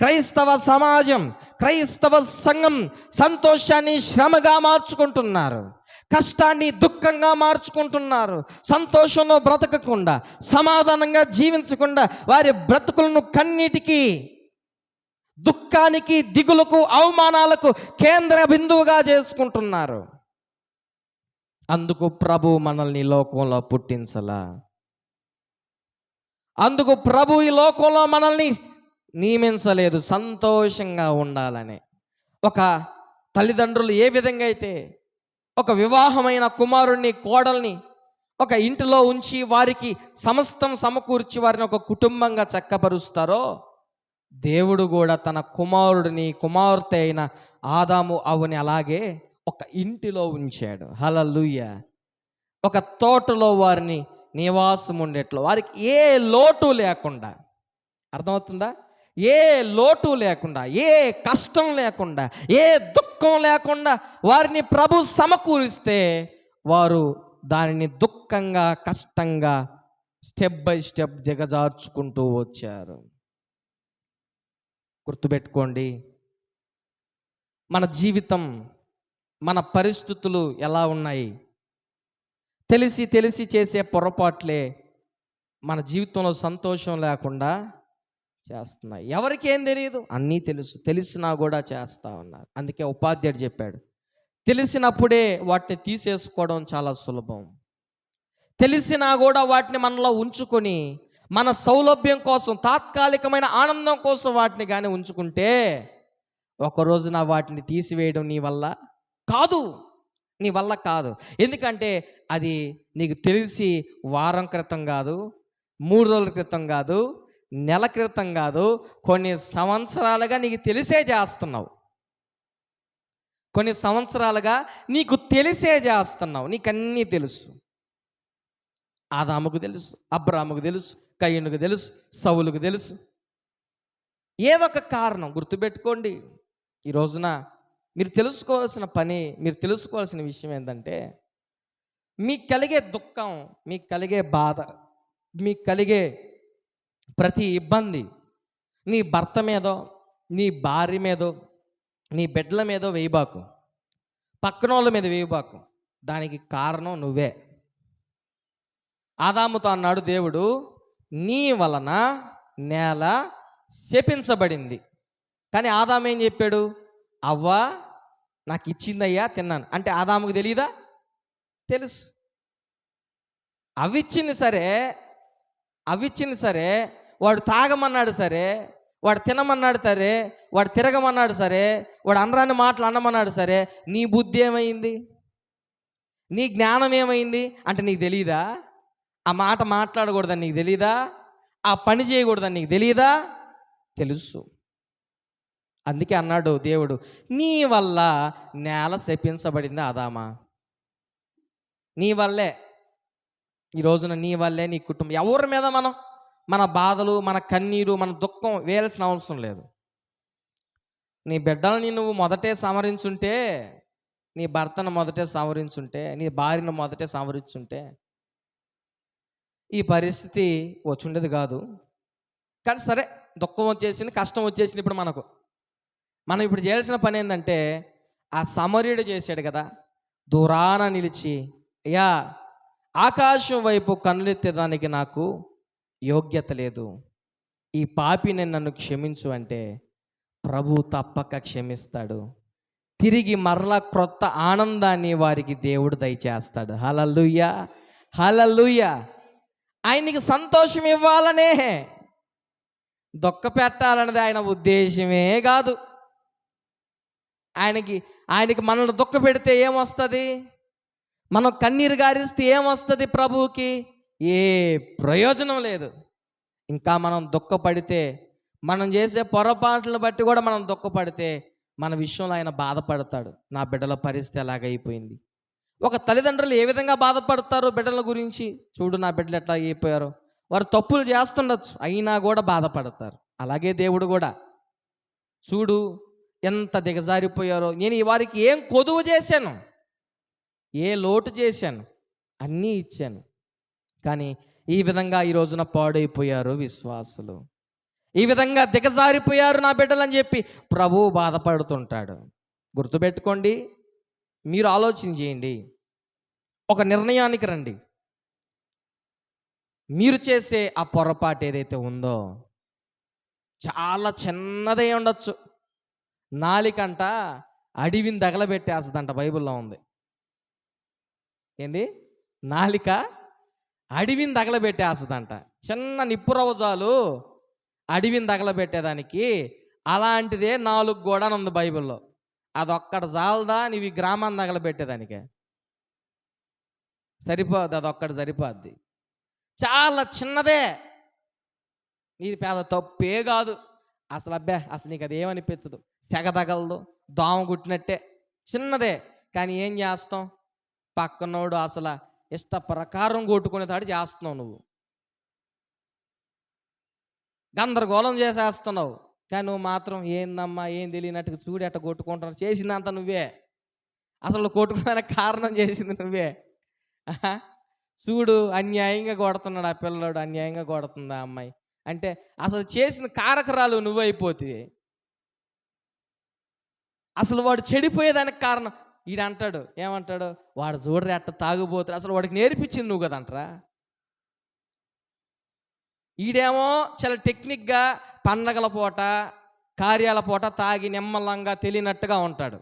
క్రైస్తవ సమాజం, క్రైస్తవ సంఘం సంతోషాన్ని శ్రమగా మార్చుకుంటున్నారు, కష్టాన్ని దుఃఖంగా మార్చుకుంటున్నారు. సంతోషంలో బ్రతకకుండా, సమాధానంగా జీవించకుండా వారి బ్రతుకులను కన్నీటికి, దుఃఖానికి, దిగులకు, అవమానాలకు కేంద్ర బిందువుగా చేసుకుంటున్నారు. అందుకు ప్రభు మనల్ని లోకంలో పుట్టించలా. అందుకు ప్రభు ఈ లోకంలో మనల్ని నియమించలేదు, సంతోషంగా ఉండాలని. ఒక తల్లిదండ్రులు ఏ విధంగా అయితే ఒక వివాహమైన కుమారుణ్ణి, కోడల్ని ఒక ఇంటిలో ఉంచి వారికి సమస్తం సమకూర్చి వారిని ఒక కుటుంబంగా చక్కపరుస్తారో, దేవుడు కూడా తన కుమారుడిని, కుమార్తె అయిన ఆదాము అవ్వని అలాగే ఒక ఇంటిలో ఉంచాడు. హల్లెలూయా. ఒక తోటలో వారిని నివాసం ఉండేట్లు, వారికి ఏ లోటు లేకుండా, అర్థమవుతుందా? ఏ లోటు లేకుండా, ఏ కష్టం లేకుండా, ఏ దుఃఖం లేకుండా వారిని ప్రభు సమకూరిస్తే వారు దానిని దుఃఖంగా, కష్టంగా స్టెప్ బై స్టెప్ దిగజార్చుకుంటూ వచ్చారు. గుర్తుపెట్టుకోండి, మన జీవితం, మన పరిస్థితులు ఎలా ఉన్నాయి, తెలిసి తెలిసి చేసే పొరపాట్లే మన జీవితంలో సంతోషం లేకుండా చేస్తున్నాయి. ఎవరికి ఏం తెలియదు, అన్నీ తెలుసు, తెలిసినా కూడా చేస్తూ ఉన్నారు. అందుకే ఉపాధ్యాయుడు చెప్పాడు, తెలిసినప్పుడే వాటిని తీసేసుకోవడం చాలా సులభం. తెలిసినా కూడా వాటిని మనలో ఉంచుకొని మన సౌలభ్యం కోసం, తాత్కాలికమైన ఆనందం కోసం వాటిని కానీ ఉంచుకుంటే, ఒక రోజున వాటిని తీసివేయడం నీ వల్ల కాదు, నీ వల్ల కాదు. ఎందుకంటే అది నీకు తెలిసి వారం క్రితం కాదు, 3 రోజుల క్రితం కాదు, నెల క్రితం కాదు, కొన్ని సంవత్సరాలుగా నీకు తెలిసే చేస్తున్నావు. కొన్ని సంవత్సరాలుగా నీకు తెలిసే చేస్తున్నావు. నీకన్నీ తెలుసు. ఆదాముకు తెలుసు, అబ్రాముకు తెలుసు, కయ్యూనుకు తెలుసు, సౌలుకు తెలుసు. ఏదో ఒక కారణం గుర్తుపెట్టుకోండి. ఈ రోజున మీరు తెలుసుకోవాల్సిన పని, మీరు తెలుసుకోవాల్సిన విషయం ఏంటంటే, మీకు కలిగే దుఃఖం, మీకు కలిగే బాధ, మీకు కలిగే ప్రతి ఇబ్బంది నీ భర్త మీదో, నీ భార్య మీదో, నీ బిడ్డల మీదో వేయబాకు, పక్కన వాళ్ళ మీద వేయబాకు. దానికి కారణం నువ్వే. ఆదాముతో అన్నాడు దేవుడు, నీ వలన నేల శపించబడింది. కానీ ఆదాము ఏం చెప్పాడు? అవ్వ నాకు ఇచ్చిందయ్యా, తిన్నాను అంటే ఆదాముకు తెలియదా? తెలుసు. అవిచ్చింది సరే, వాడు తాగమన్నాడు సరే, వాడు తినమన్నాడు సరే, వాడు తిరగమన్నాడు సరే, వాడు అనరాని మాటలు అన్నమన్నాడు సరే, నీ బుద్ధి ఏమైంది? నీ జ్ఞానం ఏమైంది? అంటే నీకు తెలీదా? ఆ మాట మాట్లాడకూడదని నీకు తెలీదా? ఆ పని చేయకూడదని నీకు తెలీదా? తెలుసు. అందుకే అన్నాడు దేవుడు, నీ వల్ల నేల శపించబడింది ఆదామా. నీ వల్లే, ఈ రోజున నీ వల్లే నీ కుటుంబం, ఎవరి మీద మనం మన బాధలు, మన కన్నీరు, మన దుఃఖం వేయాల్సిన అవసరం లేదు. నీ బిడ్డలని నువ్వు మొదటే సంవరించుంటే, నీ భర్తను మొదటే సంవరించుంటే, నీ భార్యను మొదటే సంవరించుంటే ఈ పరిస్థితి వచ్చుండేది కాదు. కానీ సరే, దుఃఖం వచ్చేసింది, కష్టం వచ్చేసింది. ఇప్పుడు మనం ఇప్పుడు చేయాల్సిన పని ఏంటంటే, ఆ సమరయుడు చేశాడు కదా, దూరాన నిలిచి, అయ్యా ఆకాశం వైపు కన్నులెత్తేదానికి నాకు యోగ్యత లేదు, ఈ పాపిని నన్ను క్షమించు అంటే ప్రభు తప్పక క్షమిస్తాడు. తిరిగి మరలా క్రొత్త ఆనందాన్ని వారికి దేవుడు దయచేస్తాడు. హల్లెలూయా, హల్లెలూయా. ఆయనకి సంతోషం ఇవ్వాలనే, దుఃఖ పెట్టాలన్నది ఆయన ఉద్దేశమే కాదు. ఆయనకి మనల్ని దుఃఖ పెడితే ఏమొస్తుంది? మనం కన్నీరు గారిస్తే ఏమొస్తుంది? ప్రభువుకి ఏ ప్రయోజనం లేదు. ఇంకా మనం దుఃఖపడితే, మనం చేసే పొరపాట్లను బట్టి కూడా మనం దుఃఖపడితే మన విషయంలో ఆయన బాధపడతాడు. నా బిడ్డల పరిస్థితి ఎలాగైపోయింది. ఒక తల్లిదండ్రులు ఏ విధంగా బాధపడతారో బిడ్డల గురించి, చూడు నా బిడ్డలు ఎట్లా అయిపోయారో. వారు తప్పులు చేస్తుండొచ్చు, అయినా కూడా బాధపడతారు. అలాగే దేవుడు కూడా, చూడు ఎంత దిగజారిపోయారో, నేను వారికి ఏం కొదువు చేశాను, ఏ లోటు చేశాను, అన్నీ ఇచ్చాను. కానీ ఈ విధంగా ఈ రోజున పాడైపోయారు విశ్వాసులు, ఈ విధంగా దిగజారిపోయారు నా బిడ్డలని చెప్పి ప్రభువు బాధపడుతుంటాడు. గుర్తుపెట్టుకోండి, మీరు ఆలోచన చేయండి, ఒక నిర్ణయానికి రండి. మీరు చేసే ఆ పొరపాటు ఏదైతే ఉందో చాలా చిన్నదే ఉండొచ్చు. నాలికంట అడవిని తగలబెట్టేస్తుందంట, బైబిల్లో ఉంది. ఏంది? నాలిక అడవిని తగలబెట్టేస్తుందంట. చిన్న నిప్పురవజాలు అడవిని తగలబెట్టేదానికి, అలాంటిదే 4 గోడని ఉంది బైబిల్లో. అదొక్కడ చాలదా నీవి గ్రామాన్ని తగలబెట్టేదానికే? సరిపోద్ది, అదొక్కటి సరిపోద్ది. చాలా చిన్నదే, నీ పేద తప్పే కాదు అసలు. అసలు నీకు అది ఏమనిపించదు, సెగ తగలదు, దోమ కుట్టినట్టే, చిన్నదే. కానీ ఏం చేస్తాం, పక్కనోడు అసలు ఇష్ట ప్రకారం కొట్టుకునేదాడు చేస్తున్నావు, నువ్వు గందరగోళం చేసేస్తున్నావు. కానీ నువ్వు మాత్రం ఏందమ్మా ఏం తెలియనట్టుగా చూడు ఎట్ట కొట్టుకుంటున్నావు. చేసిందంతా నువ్వే, అసలు కొట్టుకోవడానికి కారణం చేసింది నువ్వే. చూడు అన్యాయంగా కొడుతున్నాడు ఆ పిల్లడు, అన్యాయంగా కొడుతుంది ఆ అమ్మాయి అంటే అసలు చేసిన కారకరాలు నువ్వైపోతుంది. అసలు వాడు చెడిపోయేదానికి కారణం ఈడంటాడు. ఏమంటాడు? వాడు చూడరు ఎట్ట తాగుబోతాడు, అసలు వాడికి నేర్పించింది నువ్వు కదంటరా. ఈడేమో చాలా టెక్నిక్గా పండగల పూట, కార్యాల పూట తాగి నిమ్మలంగా తెలియనట్టుగా ఉంటాడు.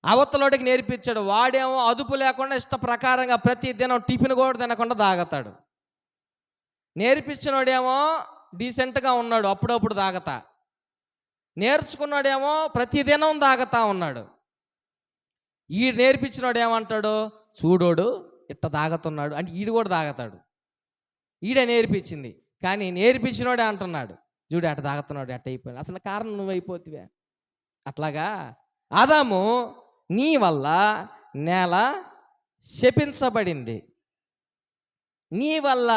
అవతలోడికి నేర్పించాడు. వాడేమో అదుపు లేకుండా ఇష్ట ప్రకారంగా ప్రతి దినం టిఫిన్ కూడా తినకుండా తాగతాడు. నేర్పించినోడేమో డీసెంట్గా ఉన్నాడు, అప్పుడప్పుడు తాగతా. నేర్చుకున్నాడేమో ప్రతిదినం తాగతా ఉన్నాడు. ఈ నేర్పించినోడు ఏమంటాడు? చూడోడు ఇట్ట తాగుతున్నాడు అంటే ఈడు కూడా తాగతాడు. ఈడే నేర్పించింది, కానీ నేర్పించినోడే అంటున్నాడు చూడు అట్ట తాగుతున్నాడు, అట్ట అయిపోయాడు. అసలు కారణం నువ్వు అయిపోతివే. అట్లాగా ఆదాము, నీ వల్ల నేల శపించబడింది, నీ వల్ల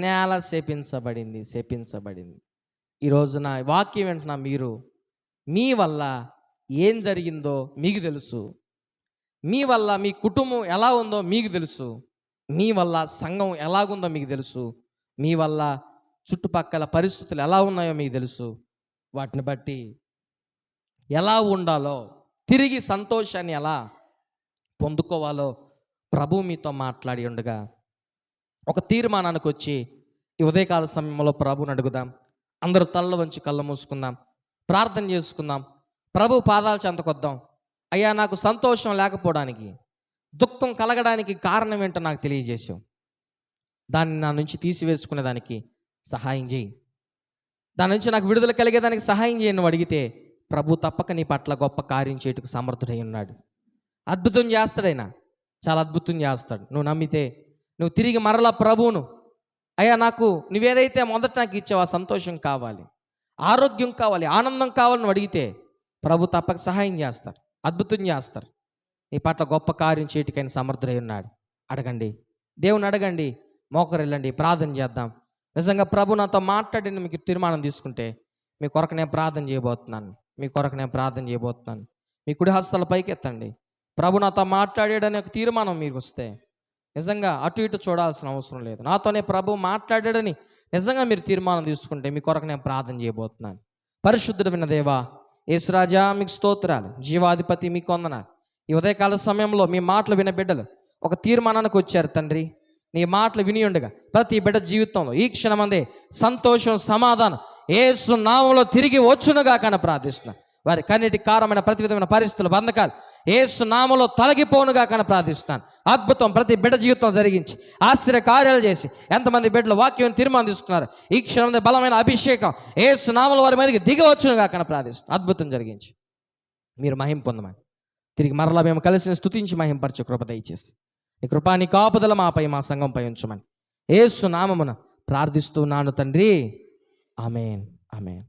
నేల శపించబడింది. ఈరోజున వాక్యం వింటున్నా మీరు, మీ వల్ల ఏం జరిగిందో మీకు తెలుసు, మీ వల్ల మీ కుటుంబం ఎలా ఉందో మీకు తెలుసు, మీ వల్ల సంఘం ఎలాగుందో మీకు తెలుసు, మీ వల్ల చుట్టుపక్కల పరిస్థితులు ఎలా ఉన్నాయో మీకు తెలుసు. వాటిని బట్టి ఎలా ఉండాలో, తిరిగి సంతోషాన్ని ఎలా పొందుకోవాలో ప్రభు మీతో మాట్లాడి ఉండగా ఒక తీర్మానానికి వచ్చి ఈ ఉదయకాల సమయంలో ప్రభుని అడుగుదాం. అందరూ తల్ల వంచి కళ్ళు మూసుకుందాం, ప్రార్థన చేసుకుందాం, ప్రభు పాదాల చెంతకొద్దాం. అయ్యా, నాకు సంతోషం లేకపోవడానికి, దుఃఖం కలగడానికి కారణం ఏంటో నాకు తెలియజేసావు. దాన్ని నా నుంచి తీసివేసుకునేదానికి సహాయం చేయి. దాని నుంచి నాకు విడుదల కలిగేదానికి సహాయం చేయి. నువ్వు అడిగితే ప్రభు తప్పక నీ పట్ల గొప్ప కార్యం చేయుటకు సమర్థుడై ఉన్నాడు. అద్భుతం చేస్తాడైనా, చాలా అద్భుతం చేస్తాడు. నువ్వు నమ్మితే నువ్వు తిరిగి మరలా ప్రభువును, అయ్యా నాకు నువ్వేదైతే మొదట నాకు ఇచ్చావో ఆ సంతోషం కావాలి, ఆరోగ్యం కావాలి, ఆనందం కావాలని అడిగితే ప్రభు తప్పక సహాయం చేస్తారు, అద్భుతం చేస్తారు. నీ పట్ల గొప్ప కార్యం చేయటికైన సమర్థుడై ఉన్నాడు. అడగండి, దేవుని అడగండి, మోకరిల్లండి, ప్రార్థన చేద్దాం. నిజంగా ప్రభు నాతో మాట్లాడిన మీకు తీర్మానం తీసుకుంటే మీ కొరకు నేను ప్రార్థన చేయబోతున్నాను. మీ కొరకు నేను ప్రార్థన చేయబోతున్నాను. మీ కుడి హస్తాల పైకి ఎత్తండి. ప్రభు నాతో మాట్లాడాడనే ఒక తీర్మానం మీకు వస్తే నిజంగా అటు ఇటు చూడాల్సిన అవసరం లేదు. నాతోనే ప్రభు మాట్లాడాడని నిజంగా మీరు తీర్మానం తీసుకుంటే మీ కొరకు నేను ప్రార్థన చేయబోతున్నాను. పరిశుద్ధుడైన దేవా, యేసురాజా మీకు స్తోత్రాలు, జీవాధిపతి మీకు వందనాలు. ఈ ఉదయకాల సమయంలో మీ మాటలు వినే బిడ్డలు ఒక తీర్మానానికి వచ్చారు తండ్రి. నీ మాటలు విని ఉండగా ప్రతి బిడ్డ జీవితంలో ఈ క్షణమందే సంతోషం, సమాధానం యేసు నామములో తిరిగి వచ్చునుగా కానీ ప్రార్థిస్తున్నాను. వారి కన్నిటి కారమైన ప్రతి విధమైన పరిస్థితులు, బంధకాలు యేసు నామములో తొలగిపోనుగా కానీ ప్రార్థిస్తున్నాను. అద్భుతం ప్రతి బిడ్డ జీవితం జరిగించి ఆశ్చర్య కార్యాలు చేసి ఎంతమంది బిడ్డలు వాక్యం తీర్మానం తీసుకున్నారు ఈ క్షణం బలమైన అభిషేకం యేసు నామములో వారి మీదకి దిగి వచ్చునుగా కానీ ప్రార్థిస్తున్నాను. అద్భుతం జరిగించి మీరు మహిమ పొందమని తిరిగి మరలా మేము కలిసి స్తుతించి మహింపరచు కృప దయచేసి నీ కృపా, నీ కాపుదల మాపై, మా సంఘంపై ఉంచమని యేసు నామమున ప్రార్థిస్తున్నాను తండ్రి. ఆమేన్, ఆమేన్.